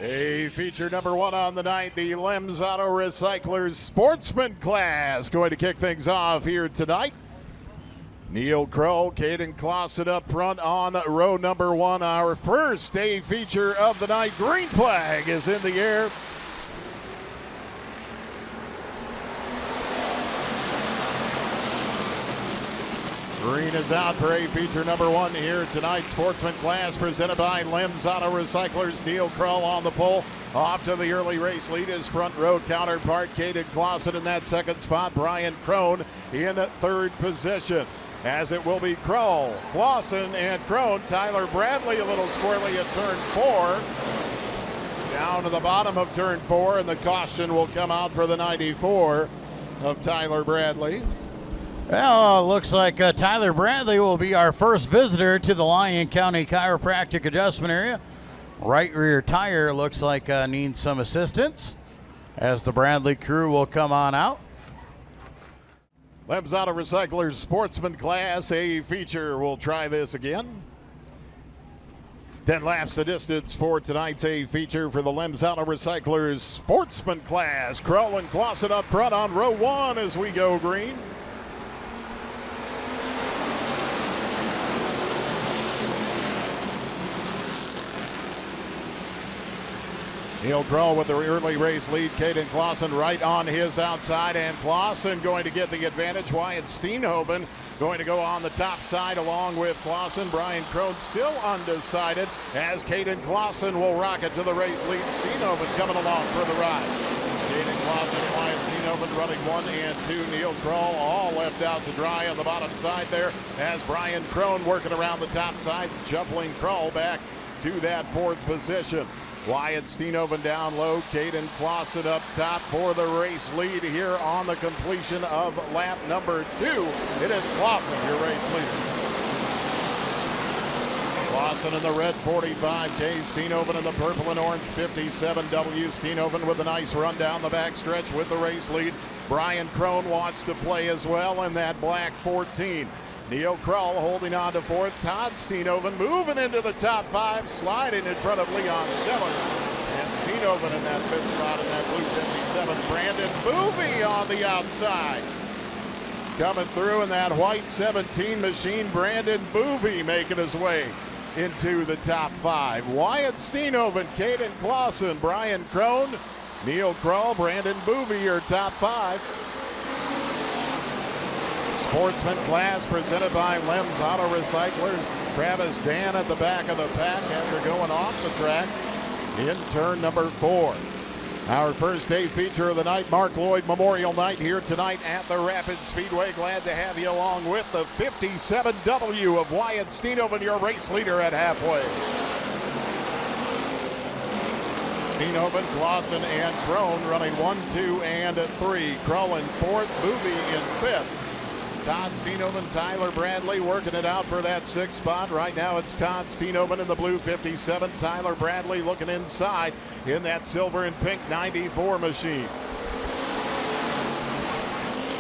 A feature number one on the night, the Lems Auto Recyclers Sportsman class going to kick things off here tonight. Neil Kroll, Caden Clausen up front on row number one. Our first A feature of the night. Green flag is in the air. Green is out for A feature number one here tonight. Sportsman class presented by Lems Auto Recyclers. Neil Kroll on the pole. Off to the early race lead, his front row counterpart, Caden Clausen in that second spot. Brian Crone in third position. As it will be Kroll, Clausen, and Crone. Tyler Bradley a little squirrely at turn four. Down to the bottom of turn four, and the caution will come out for the 94 of Tyler Bradley. Well, looks like Tyler Bradley will be our first visitor to the Lyon County Chiropractic Adjustment Area. Right rear tire looks like needs some assistance as the Bradley crew will come on out. Lems Auto Recyclers Sportsman Class A feature. We'll try this again. 10 laps the distance for tonight's A feature for the Lems Auto Recyclers Sportsman Class. Kroll and Clausen up front on row one as we go green. Neil Kroll with the early race lead. Caden Clausen right on his outside, and Clausen going to get the advantage. Wyatt Steenhoven going to go on the top side along with Clausen. Brian Crone still undecided as Caden Clausen will rocket to the race lead. Steenhoven coming along for the ride. Caden Clausen and Wyatt Steenhoven running 1 and 2. Neil Kroll all left out to dry on the bottom side there as Brian Crone working around the top side, shuffling Kroll back to that fourth position. Wyatt Steenhoven down low, Caden Clausen up top for the race lead here on the completion of lap number 2. It is Clausen, your race leader. Clausen in the red 45K, Steenhoven in the purple and orange 57W. Steenhoven with a nice run down the backstretch with the race lead. Brian Crone wants to play as well in that black 14. Neil Kroll holding on to fourth. Todd Steenhoven moving into the top 5, sliding in front of Leon Steller. And Steenhoven in that fifth spot in that blue 57. Brandon Boovey on the outside. Coming through in that white 17 machine, Brandon Boovey making his way into the top 5. Wyatt Steenhoven, Caden Clausen, Brian Crone, Neil Kroll, Brandon Boovey, your top 5. Sportsman class presented by Lems Auto Recyclers. Travis Dan at the back of the pack after going off the track in turn number 4. Our first A feature of the night, Mark Lloyd Memorial Night here tonight at the Rapid Speedway. Glad to have you along with the 57W of Wyatt Steenhoven, your race leader at halfway. Steenhoven, Clausen, and Crone running 1, 2, and 3. Kroll in fourth, Boovey in fifth. Todd Steenhoven, Tyler Bradley working it out for that 6th spot. Right now it's Todd Steenhoven in the blue 57. Tyler Bradley looking inside in that silver and pink 94 machine.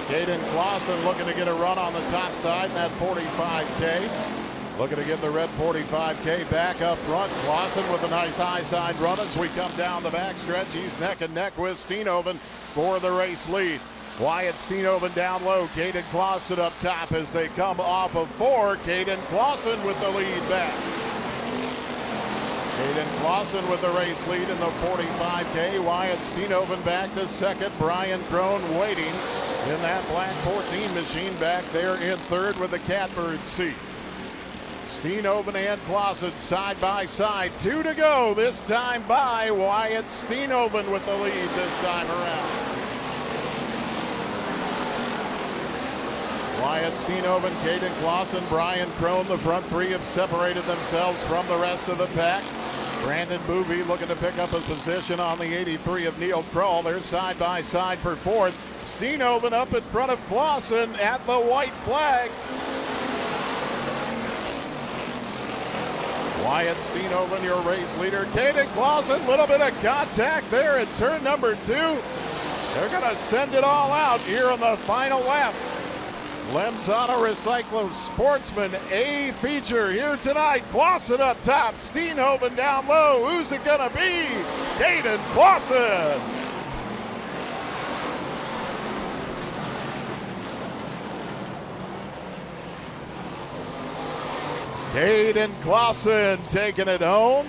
Caden Clausen looking to get a run on the top side in that 45K. Looking to get the red 45K back up front. Clausen with a nice high side run as we come down the backstretch. He's neck and neck with Steenhoven for the race lead. Wyatt Steenhoven down low, Caden Clausen up top as they come off of 4. Caden Clausen with the lead back. Caden Clausen with the race lead in the 45K. Wyatt Steenhoven back to second. Brian Crone waiting in that black 14 machine back there in third with the catbird seat. Steenhoven and Clausen side by side. 2 to go this time by Wyatt Steenhoven with the lead this time around. Wyatt Steenhoven, Caden Clausen, Brian Crone, the front 3 have separated themselves from the rest of the pack. Brandon Boovey looking to pick up a position on the 83 of Neil Kroll. They're side by side for fourth. Steenhoven up in front of Clausen at the white flag. Wyatt Steenhoven, your race leader. Caden Clausen, a little bit of contact there in turn number 2. They're going to send it all out here on the final lap. Lemzana Recyclo Sportsman A feature here tonight. Clausen up top, Steenhoven down low. Who's it gonna be? Caden Clausen. Caden Clausen taking it home.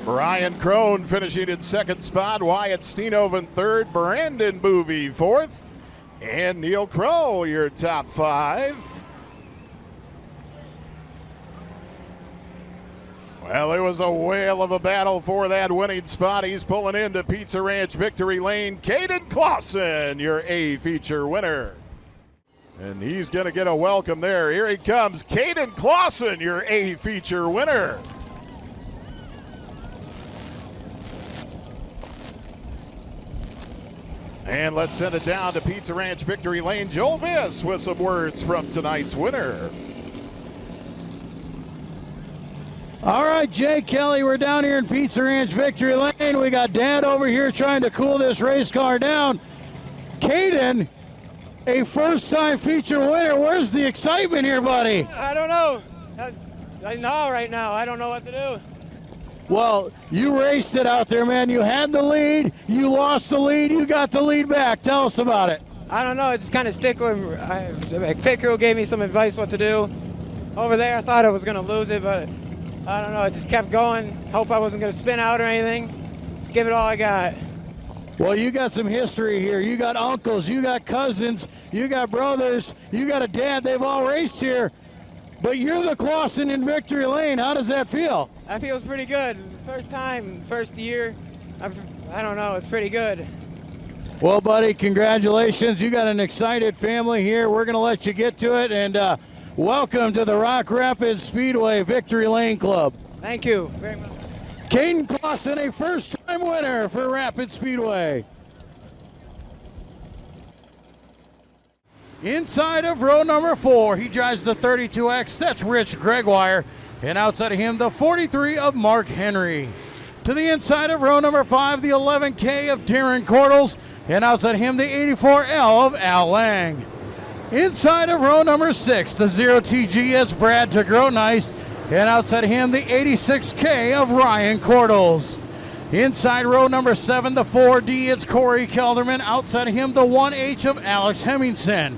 Brian Crone finishing in second spot. Wyatt Steenhoven third. Brandon Boovie fourth. And Neil Crow, your top five. Well, it was a whale of a battle for that winning spot. He's pulling into Pizza Ranch Victory Lane. Caden Clausen, your A feature winner. And he's going to get a welcome there. Here he comes, Caden Clausen, your A feature winner. And let's send it down to Pizza Ranch Victory Lane. Joel Viss with some words from tonight's winner. All right, Jay Kelly, we're down here in Pizza Ranch Victory Lane. We got Dad over here trying to cool this race car down. Caden, a first-time feature winner. Where's the excitement here, buddy? I don't know. I know right now. I don't know what to do. Well, you raced it out there, man. You had the lead. You lost the lead. You got the lead back. Tell us about it. I don't know. I just kind of stick with Pit Crew gave me some advice what to do. Over there, I thought I was going to lose it, but I don't know. I just kept going. Hope I wasn't going to spin out or anything. Just give it all I got. Well, you got some history here. You got uncles. You got cousins. You got brothers. You got a dad. They've all raced here. But you're the Clausen in Victory Lane. How does that feel? That feels pretty good. First time, first year. I don't know. It's pretty good. Well, buddy, congratulations. You got an excited family here. We're going to let you get to it. And welcome to the Rock Rapids Speedway Victory Lane Club. Thank you very much. Caden Clausen, a first-time winner for Rapid Speedway. Inside of row number 4, he drives the 32X. That's Rich Gregoire. And outside of him, the 43 of Mark Henry. To the inside of row number 5, the 11K of Darren Cordles. And outside of him, the 84L of Al Lang. Inside of row number 6, the 0TG, it's Brad Nice. And outside of him, the 86K of Ryan Cordles. Inside row number 7, the 4D, it's Corey Kelderman. Outside of him, the 1H of Alex Hemmingson.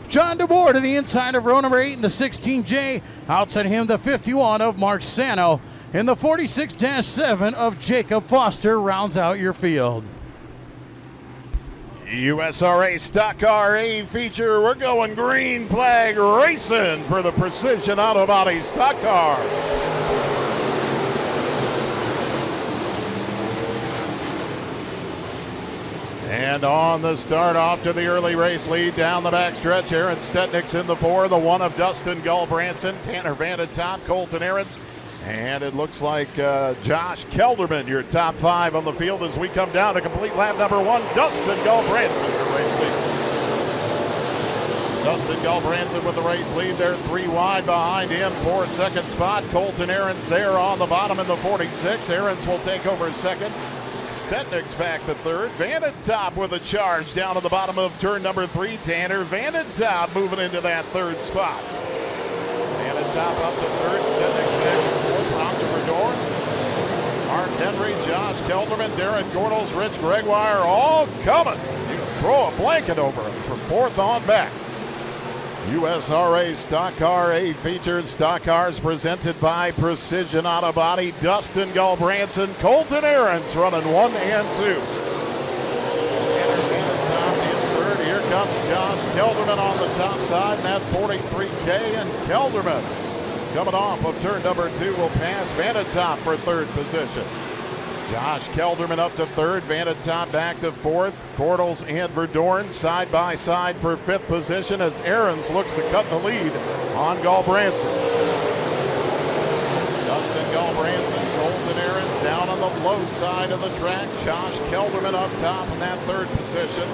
John DeBoer to the inside of row number 8 and the 16J. Outside of him, the 51 of Mark Sano. And the 46-7 of Jacob Foster rounds out your field. USRA Stock Car A feature. We're going green flag racing for the Precision Auto Body Stock Cars. And on the start off to the early race lead down the backstretch, Aaron Stetnick's in the 4, the 1 of Dustin Gulbranson, Tanner Van at top, Colton Ahrens, and it looks like Josh Kelderman, your top 5 on the field as we come down to complete lap number 1, Dustin Gulbranson, your race lead. Dustin Gulbranson with the race lead there, 3 wide behind him, 4 second spot, Colton Ahrens there on the bottom in the 46, Ahrens will take over second. Stetnick's back to third. Van at top with a charge down to the bottom of turn number 3. Tanner Van at top moving into that third spot. Van at top up to third. Stetnick's back to fourth. Roger Verdorn, Mark Henry, Josh Kelderman, Darren Gordles, Rich Gregoire, all coming. You can throw a blanket over them from fourth on back. USRA Stock Car A featured stock cars presented by Precision Auto Body. Dustin Gulbranson, Colton Ahrens running 1 and 2. Top in third. Here comes Josh Kelderman on the top side, and that 43K, and Kelderman coming off of turn number 2 will pass Van at top for third position. Josh Kelderman up to third, Van at top back to fourth. Cordles and Verdorn side by side for fifth position as Ahrens looks to cut the lead on Gulbranson. Dustin Gulbranson, Colton Ahrens down on the low side of the track. Josh Kelderman up top in that third position.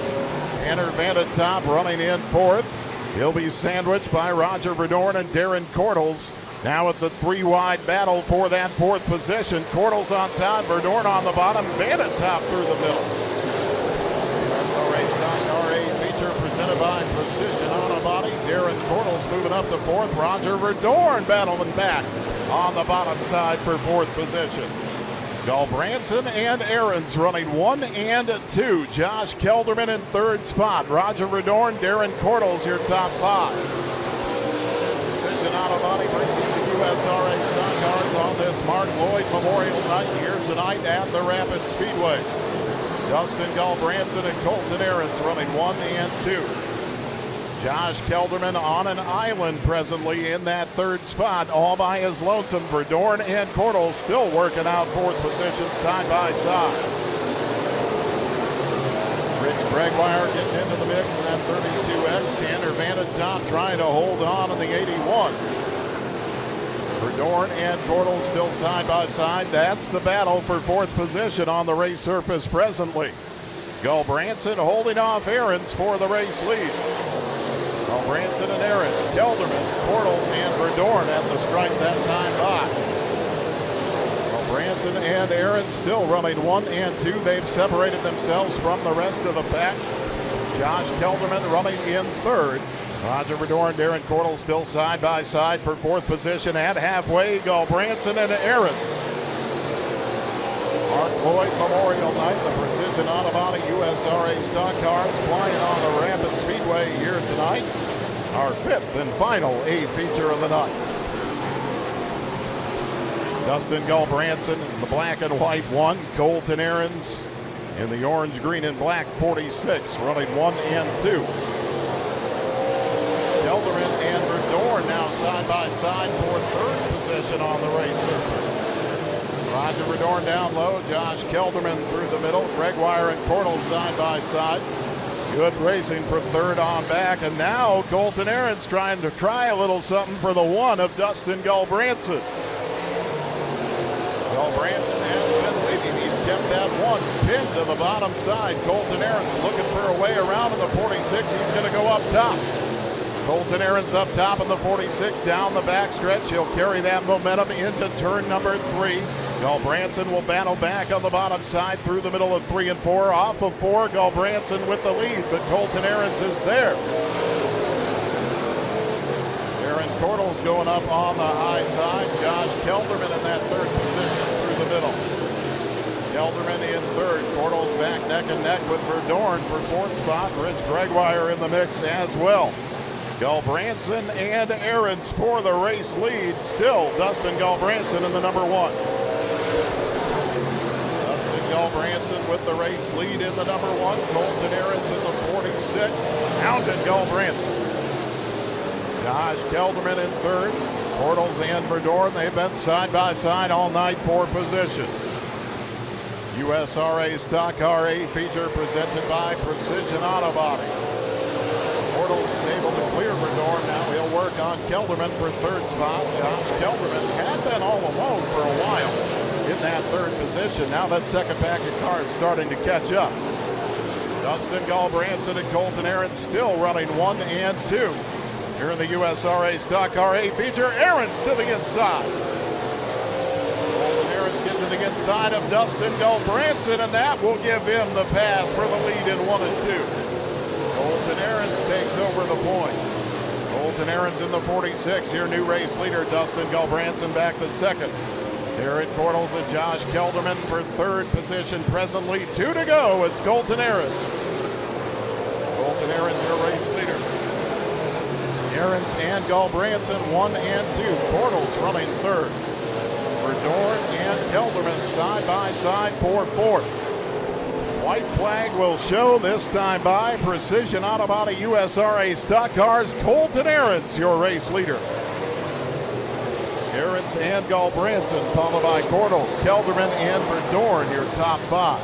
Tanner Van at top running in fourth. He'll be sandwiched by Roger Verdorn and Darren Cordles. Now it's a 3-wide battle for that fourth position. Cordles on top, Verdorn on the bottom, Van at top through the middle. USRA Stock Car A feature presented by Precision Auto Body. Darren Cordles moving up to fourth. Roger Verdorn battling back on the bottom side for fourth position. Galbranson and Ahrens running 1 and 2. Josh Kelderman in third spot. Roger Verdorn, Darren Cordles, your top 5. Precision Auto Body brings you the USRA stock cars on this Mark Lloyd Memorial Night here tonight at the Rapid Speedway. Dustin Galbranson and Colton Ahrens running 1 and 2. Josh Kelderman on an island presently in that third spot, all by his lonesome. Verdorn and Cordles still working out fourth position side by side. Rich Bregwire getting into the mix in that 32X. Tanner Vanna top trying to hold on in the 81. Verdorn and Cordles still side by side. That's the battle for fourth position on the race surface presently. Galbranson holding off Ahrens for the race lead. Galbranson and Ahrens, Kelderman, Cordles, and Verdorn at the stripe that time by. Galbranson and Ahrens still running 1 and 2. They've separated themselves from the rest of the pack. Josh Kelderman running in third. Roger Verdorn, Darren Cordles still side by side for fourth position. At halfway, Galbranson and Ahrens. Mark Lloyd Memorial Night, the Precision Auto Body USRA stock cars flying on the Rapid Speedway here tonight. Our fifth and final A feature of the night. Dustin Galbranson in the black and white 1. Colton Ahrens in the orange, green, and black 46, running 1 and 2. Kelderman and Verdorn now side by side for third position on the race surface. Roger Verdorn down low, Josh Kelderman through the middle, Bregwire and Cordles side by side. Good racing from third on back, and now Colton Ahrens trying to try a little something for the 1 of Dustin Galbranson. Galbranson has been leading. He's kept that 1 pinned to the bottom side. Colton Ahrens looking for a way around in the 46. He's going to go up top. Colton Ahrens up top in the 46 down the backstretch. He'll carry that momentum into turn number 3. Galbranson will battle back on the bottom side through the middle of 3 and 4. Off of 4, Galbranson with the lead, but Colton Ahrens is there. Darren Cordles going up on the high side. Josh Kelderman in that third position through the middle. Kelderman in third. Cordles back neck and neck with Verdorn for fourth spot. Rich Bregwire in the mix as well. Galbranson and Ahrens for the race lead. Still Dustin Galbranson in the number 1. Dustin Galbranson with the race lead in the number 1. Colton Ahrens in the 46. Hounded Galbranson. Josh Kelderman in third. Cordles and Verdorn, they've been side by side all night for position. USRA Stock Car A feature presented by Precision Auto Body. Cordles is able to clear Verdorn. Now he'll work on Kelderman for third spot. Josh Kelderman had been all alone for a while in that third position. Now that second pack of cars starting to catch up. Dustin Galbranson and Colton Ahrens still running 1 and 2. Here in the USRA Stock Car A feature, Ahrens to the inside. Colton Ahrens getting to the inside of Dustin Galbranson, and that will give him the pass for the lead in 1 and 2. Colton Ahrens takes over the point. Colton Ahrens in the 46. Here, new race leader Dustin Galbranson back to second. Darren Cordles and Josh Kelderman for third position presently. 2 to go. It's Colton Ahrens. Colton Ahrens, your race leader. Ahrens and Galbranson 1 and 2. Cordles running third. Verdorn and Kelderman side by side for fourth. White flag will show this time by Precision Auto Body USRA Stock Cars. Colton Ahrens, your race leader. Ahrens and Galbranson, followed by Cordles, Kelderman, and Verdorn, your top 5.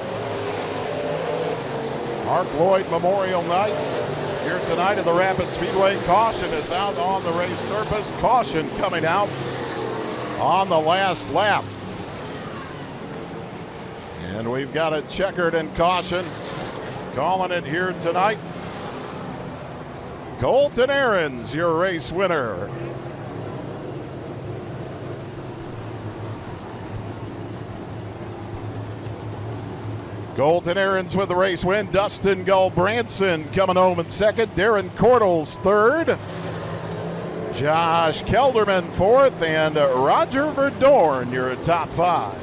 Mark Lloyd Memorial Night here tonight at the Rapid Speedway. Caution is out on the race surface. Caution coming out on the last lap. And we've got a checkered and caution calling it here tonight. Colton Ahrens, your race winner. Colton Ahrens with the race win. Dustin Gull-Branson coming home in second. Darren Cordles third. Josh Kelderman fourth. And Roger Verdorn, your top five.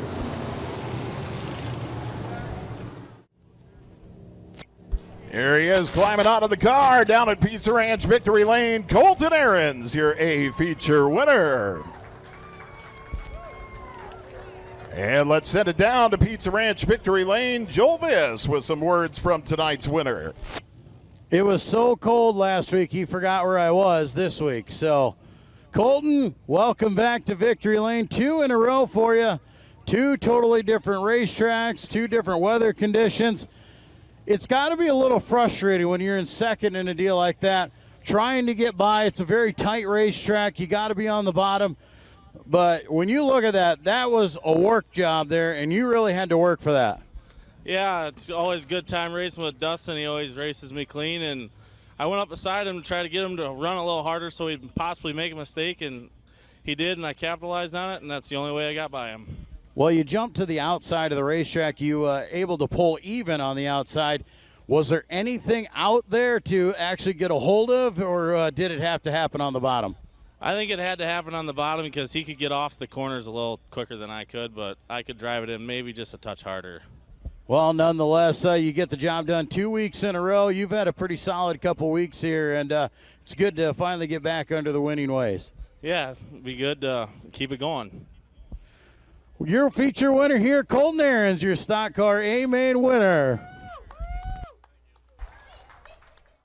Here he is climbing out of the car down at Pizza Ranch Victory Lane. Colton Ahrens, your A feature winner. And let's send it down to Pizza Ranch Victory Lane. Joel Viss with some words from tonight's winner. It was so cold last week, he forgot where I was this week. So, Colton, welcome back to Victory Lane. 2 in a row for you. 2 totally different racetracks, 2 different weather conditions. It's got to be a little frustrating when you're in second in a deal like that, trying to get by. It's a very tight racetrack. You got to be on the bottom. But when you look at that, that was a work job there, and you really had to work for that. Yeah, it's always a good time racing with Dustin. He always races me clean, and I went up beside him to try to get him to run a little harder so he'd possibly make a mistake, and he did, and I capitalized on it, and that's the only way I got by him. Well, you jumped to the outside of the racetrack. You able to pull even on the outside. Was there anything out there to actually get a hold of, or did it have to happen on the bottom? I think it had to happen on the bottom because he could get off the corners a little quicker than I could, but I could drive it in maybe just a touch harder. Well, nonetheless, you get the job done 2 weeks in a row. You've had a pretty solid couple weeks here, and it's good to finally get back under the winning ways. Yeah, it'd be good to keep it going. Your feature winner here, Colton Ahrens, your stock car A-main winner.